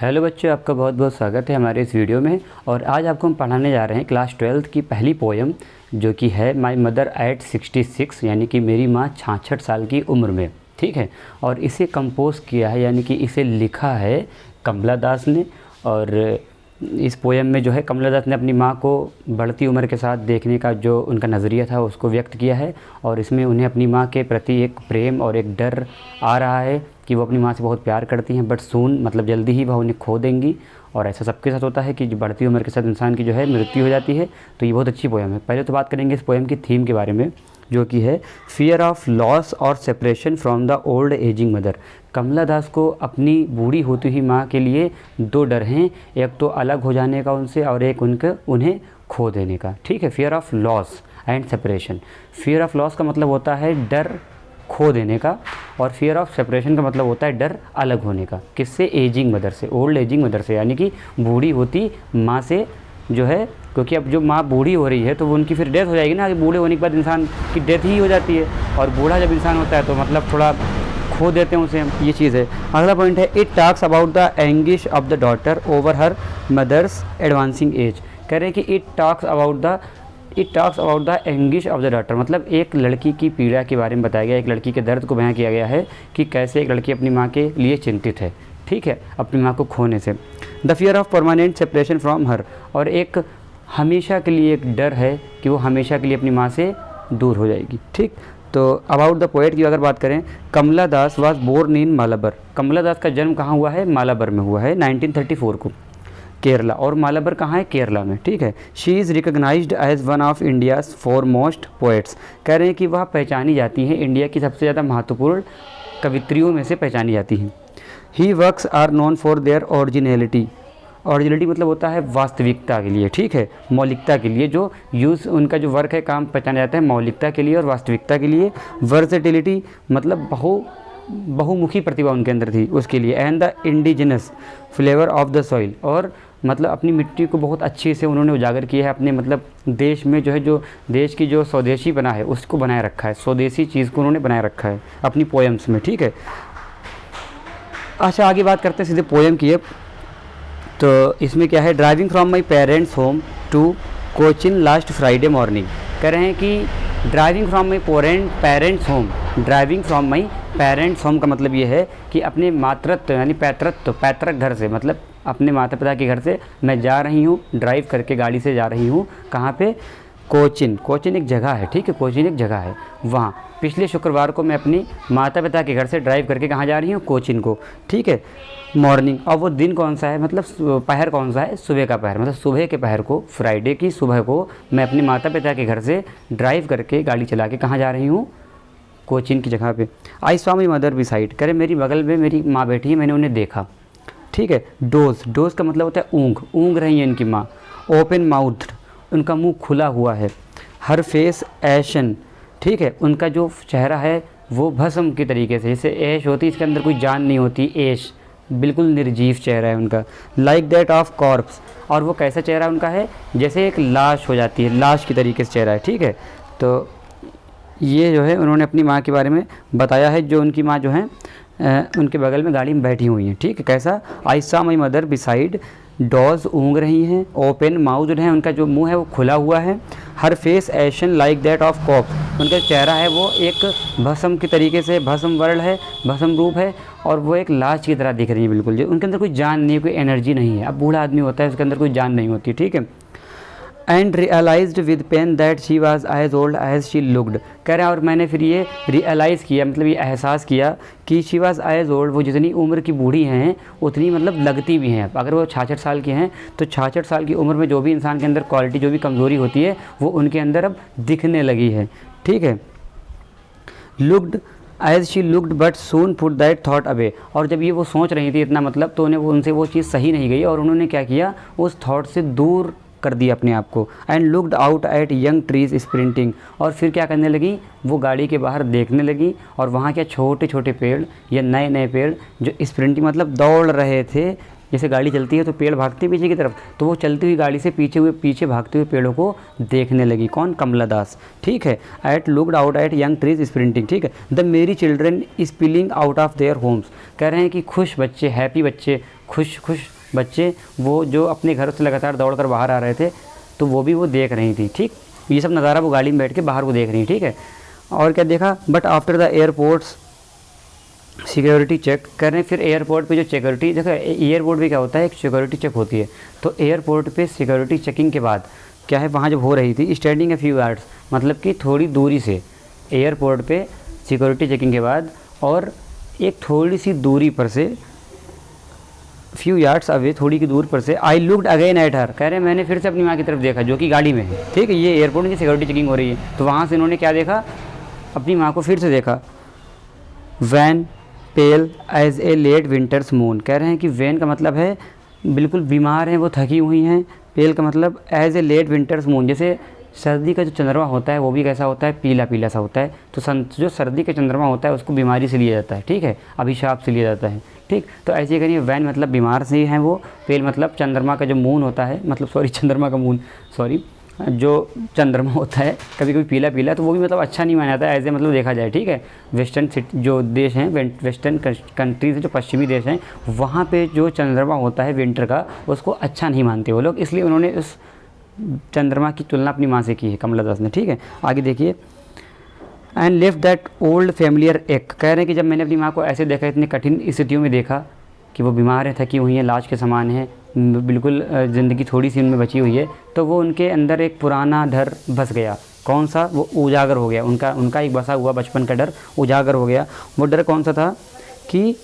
Hello बच्चों, आपका बहुत बहुत स्वागत है हमारे इस वीडियो में। और आज आपको हम पढ़ाने जा रहे हैं क्लास 12th की पहली पोएम, जो कि है माय मदर एट 66, यानी कि मेरी माँ 66 साल की उम्र में। ठीक है। और इसे कंपोज किया है, यानी कि इसे लिखा है कमला दास ने। और इस पोएम में जो है कमला दास ने अपनी माँ को बढ़ती उम्र के साथ देखने का जो उनका नज़रिया था उसको व्यक्त किया है। और इसमें उन्हें अपनी माँ के प्रति एक प्रेम और एक डर आ रहा है कि वो अपनी माँ से बहुत प्यार करती हैं, बट सून मतलब जल्दी ही वह उन्हें खो देंगी। और ऐसा सबके साथ होता है कि बढ़ती उम्र के साथ इंसान की जो है मृत्यु हो जाती है। तो ये बहुत अच्छी पोएम है। पहले तो बात करेंगे इस पोएम की थीम के बारे में, जो कि है फियर ऑफ लॉस और separation from the old ageing mother. Kamala Das को अपनी बूढ़ी होती हुई माँ के लिए दो डर हैं, एक तो अलग हो जाने का उनसे और एक उन्हें खो देने का। ठीक है। Fear of loss and separation. Fear of loss का मतलब होता है डर खो देने का, और फियर ऑफ सेपरेशन का मतलब होता है डर अलग होने का। किससे? एजिंग मदर से, ओल्ड एजिंग मदर से, यानी कि बूढ़ी होती माँ से जो है। क्योंकि अब जो माँ बूढ़ी हो रही है तो वो उनकी फिर डेथ हो जाएगी ना। बूढ़े होने के बाद इंसान की डेथ ही हो जाती है, और बूढ़ा जब इंसान होता है तो मतलब थोड़ा खो देते हैं उसे हम, ये चीज़ है। अगला पॉइंट है it talks about the anguish of the daughter over her mother's advancing age. कह रहे हैं कि it talks about the anguish of the daughter, मतलब एक लड़की की पीड़ा के बारे में बताया गया, एक लड़की के दर्द को बयां किया गया है कि कैसे एक लड़की अपनी माँ के लिए चिंतित है। ठीक है, अपनी माँ को खोने से। The fear of permanent separation from her, और एक हमेशा के लिए एक डर है कि वो हमेशा के लिए अपनी माँ से दूर हो जाएगी। ठीक। तो अबाउट द पोएट की अगर बात करें, कमला दास वाज बोर्न इन मालाबर। कमला दास का जन्म कहाँ हुआ है? मालाबर में हुआ है 1934 को, केरला। और मालाबर कहाँ है? केरला में। ठीक है। She is recognised as one of India's foremost poets. कह रहे हैं कि वह पहचानी जाती हैं, इंडिया की सबसे ज़्यादा महत्वपूर्ण कवित्रियों में से पहचानी जाती हैं। He works are known for their originality. Originality मतलब होता है वास्तविकता के लिए। ठीक है, मौलिकता के लिए जो यूज़ उनका जो वर्क है, काम पहचाना जाता है मौलिकता के लिए और वास्तविकता के लिए। वर्सेटिलिटी मतलब बहुमुखी प्रतिभा उनके अंदर थी, उसके लिए। And the indigenous flavour of the soil, और मतलब अपनी मिट्टी को बहुत अच्छे से उन्होंने उजागर किया है अपने मतलब देश में, जो है जो देश की जो स्वदेशी बना है उसको बनाए रखा है, स्वदेशी चीज़ को उन्होंने बनाए रखा है अपनी पोएम्स में। ठीक है। अच्छा, आगे बात करते हैं सीधे पोएम की। तो इसमें क्या है? Driving from my parents home to Cochin last Friday morning. कह रहे हैं कि driving from my parents home. Driving from my parents home का मतलब ये है कि अपने मातृत्व यानी पैतृक घर से, मतलब अपने माता पिता के घर से मैं जा रही हूँ, ड्राइव करके गाड़ी से जा रही हूँ। कहाँ पे? कोचिन एक जगह है। ठीक है, कोचिन एक जगह है वहाँ। पिछले शुक्रवार को मैं अपनी माता पिता के घर से ड्राइव करके कहाँ जा रही हूँ? कोचिन को। ठीक है, मॉर्निंग। और वो दिन कौन सा है? मतलब पहर कौन सा है? सुबह का पहर, मतलब सुबह के पहर को, फ्राइडे की सुबह को मैं अपने माता पिता के घर से ड्राइव करके गाड़ी चला के कहाँ जा रही हूँ? कोचिन की जगह पे। आई सॉ माई मदर बिसाइड। करे मेरी बगल में मेरी माँ बैठी है, मैंने उन्हें देखा। ठीक है। डोज का मतलब होता है ऊँग रही है इनकी माँ। ओपन माउथ, उनका मुंह खुला हुआ है। Her face ऐशन। ठीक है, उनका जो चेहरा है वो भस्म के तरीके से, जैसे ऐश होती इसके अंदर कोई जान नहीं होती, ऐश बिल्कुल निर्जीव चेहरा है उनका। लाइक दैट ऑफ कॉर्प्स, और वो कैसा चेहरा उनका है? जैसे एक लाश हो जाती है, लाश की तरीके से चेहरा है। ठीक है। तो ये जो है उन्होंने अपनी माँ के बारे में बताया है, जो उनकी माँ जो है उनके बगल में गाड़ी में बैठी हुई हैं। ठीक है। कैसा? I saw my mother beside. डॉज ऊँग रही हैं। ओपन माउथ है, उनका जो मुंह है वो खुला हुआ है। Her face ashen like that of corpse, उनका चेहरा है वो एक भस्म के तरीके से, भस्म वर्ल्ड है, भस्म रूप है, और वो एक लाश की तरह दिख रही है बिल्कुल। जो उनके अंदर कोई जान नहीं है, कोई एनर्जी नहीं है। अब बूढ़ा आदमी होता है, उसके अंदर कोई जान नहीं होती। ठीक है। And realised with pain that she was as old as she looked. कह रहे हैं और मैंने फिर ये रियलाइज़ किया, मतलब ये एहसास किया कि शी वाज एज ओल्ड, वो जितनी उम्र की बूढ़ी हैं उतनी मतलब लगती भी हैं। अगर वो 66 साल की हैं तो 66 साल की उम्र में जो भी इंसान के अंदर क्वालिटी, जो भी कमज़ोरी होती है वो उनके अंदर अब दिखने लगी है। ठीक है। Looked as she looked but soon put that thought away. और जब ये वो सोच रही थी इतना, मतलब तो उन्हें उनसे वो चीज़ सही नहीं गई, और उन्होंने क्या किया? उस थॉट से दूर कर दिया अपने आप को। And looked out at young trees sprinting, और फिर क्या करने लगी? वो गाड़ी के बाहर देखने लगी, और वहाँ क्या छोटे छोटे पेड़ या नए नए पेड़ जो स्प्रिंटिंग मतलब दौड़ रहे थे। जैसे गाड़ी चलती है तो पेड़ भागते पीछे की तरफ, तो वो चलती हुई गाड़ी से पीछे भागते हुए पेड़ों को देखने लगी। कौन? कमला दास। ठीक है। At looked out at young trees sprinting. ठीक है। The merry children spilling out of their homes. कह रहे हैं कि खुश बच्चे, हैप्पी बच्चे, खुश खुश बच्चे वो जो अपने घर से लगातार दौड़ कर बाहर आ रहे थे, तो वो भी वो देख रही थी। ठीक, ये सब नज़ारा वो गाड़ी में बैठ के बाहर को देख रही, ठीक है। और क्या देखा, but after the airports security check कर रहे हैं। फिर एयरपोर्ट पे जो सिक्योरिटी, देखो एयरपोर्ट पे क्या होता है, एक सिक्योरिटी चेक होती है। तो एयरपोर्ट पे सिक्योरिटी चेकिंग के बाद क्या है, वहाँ जब हो रही थी स्टैंडिंग ए फ्यू यार्ड्स, मतलब कि थोड़ी दूरी से एयरपोर्ट पे सिक्योरिटी चेकिंग के बाद, और एक थोड़ी सी दूरी पर से फ्यू यार्ड्स अवे, थोड़ी की दूर पर से I looked again at her, कह रहे हैं मैंने फिर से अपनी माँ की तरफ देखा जो कि गाड़ी में है। ठीक है, ये एयरपोर्ट की सिक्योरिटी चेकिंग हो रही है, तो वहाँ से इन्होंने क्या देखा, अपनी माँ को फिर से देखा। Wan pale as a late winter's moon, कह रहे हैं कि वैन का मतलब है बिल्कुल बीमार हैं, वो थकी हुई हैं। पेल का मतलब as a late winter's moon, जैसे सर्दी का जो चंद्रमा होता है वो भी कैसा होता है, पीला पीला सा होता है। तो जो सर्दी का चंद्रमा होता है उसको बीमारी से लिया जाता है, ठीक है, अभिशाप से लिया जाता है। ठीक, तो ऐसे करिए, वैन मतलब बीमार से हैं वो, पेल मतलब चंद्रमा का जो मून होता है, मतलब सॉरी चंद्रमा का मून, सॉरी जो चंद्रमा होता है कभी कभी पीला पीला, तो वो भी मतलब अच्छा नहीं माना जाता है, ऐसे मतलब देखा जाए। ठीक है, वेस्टर्न जो देश हैं, वेस्टर्न कंट्रीज जो पश्चिमी देश हैं, वहाँ पे जो चंद्रमा होता है विंटर का, उसको अच्छा नहीं मानते वो लोग, इसलिए उन्होंने उस चंद्रमा की तुलना अपनी माँ से की है कमला दास ने। ठीक है, आगे देखिए। And left that old familiar एक, कह रहे हैं कि जब मैंने अपनी माँ को ऐसे देखा, इतनी कठिन स्थितियों में देखा कि वो बीमार है, थकी हुई है, लाश के समान है, बिल्कुल ज़िंदगी थोड़ी सी उनमें बची हुई है, तो वो उनके अंदर एक पुराना डर बस गया। कौन सा, वो उजागर हो गया, उनका एक बसा हुआ बचपन का डर उजागर हो गया। वो डर कौन सा था कि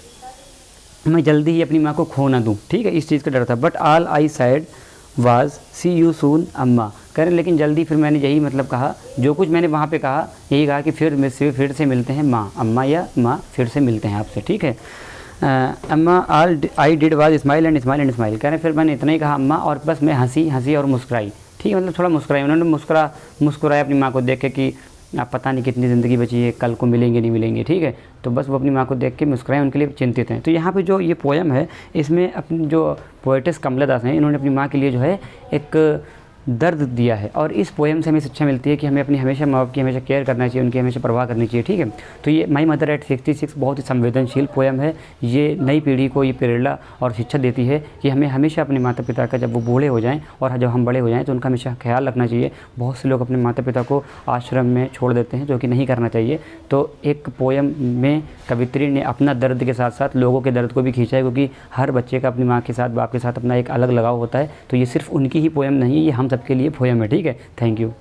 मैं जल्दी ही अपनी माँ को खो ना दूँ। ठीक है, इस चीज़ का डर था। But all I said was see you soon Amma, कह रहे लेकिन जल्दी फिर मैंने यही मतलब कहा, जो कुछ मैंने वहाँ पे कहा यही कहा कि फिर से मिलते हैं माँ, अम्मा या माँ फिर से मिलते हैं आपसे। ठीक है, अम्मा all I did was smile and smile and smile, कह रहे फिर मैंने इतना ही कहा अम्मा, और बस मैं हंसी और मुस्कुराई। ठीक है, मतलब थोड़ा मुस्कुराई, उन्होंने मुस्कुराया अपनी माँ को देख के कि आप पता नहीं कितनी ज़िंदगी बची है, कल को मिलेंगे नहीं मिलेंगे। ठीक है, तो बस वो अपनी माँ को देख के मुस्कुराए, उनके लिए चिंतित हैं। तो यहाँ पे जो ये पोएम है, इसमें अपनी जो पोएटिस कमला दास हैं, इन्होंने अपनी माँ के लिए जो है एक दर्द दिया है, और इस पोएम से हमें शिक्षा मिलती है कि हमें अपनी हमेशा माँ बाप की हमेशा केयर करना चाहिए, उनकी हमेशा परवाह करनी चाहिए। ठीक है, तो ये माई मदर एट 66 बहुत ही संवेदनशील पोएम है। ये नई पीढ़ी को ये प्रेरणा और शिक्षा देती है कि हमें हमेशा अपने माता पिता का, जब वो बूढ़े हो जाएं और जब हम बड़े हो जाएं, तो उनका हमेशा ख्याल रखना चाहिए। बहुत से लोग अपने माता पिता को आश्रम में छोड़ देते हैं, जो कि नहीं करना चाहिए। तो एक पोएम में कवित्री ने अपना दर्द के साथ साथ लोगों के दर्द को भी खींचा है, क्योंकि हर बच्चे का अपनी माँ के साथ, बाप के साथ अपना एक अलग लगाव होता है। तो ये सिर्फ उनकी ही पोएम नहीं, ये हम सबके लिए पोएम है। ठीक है, थैंक यू।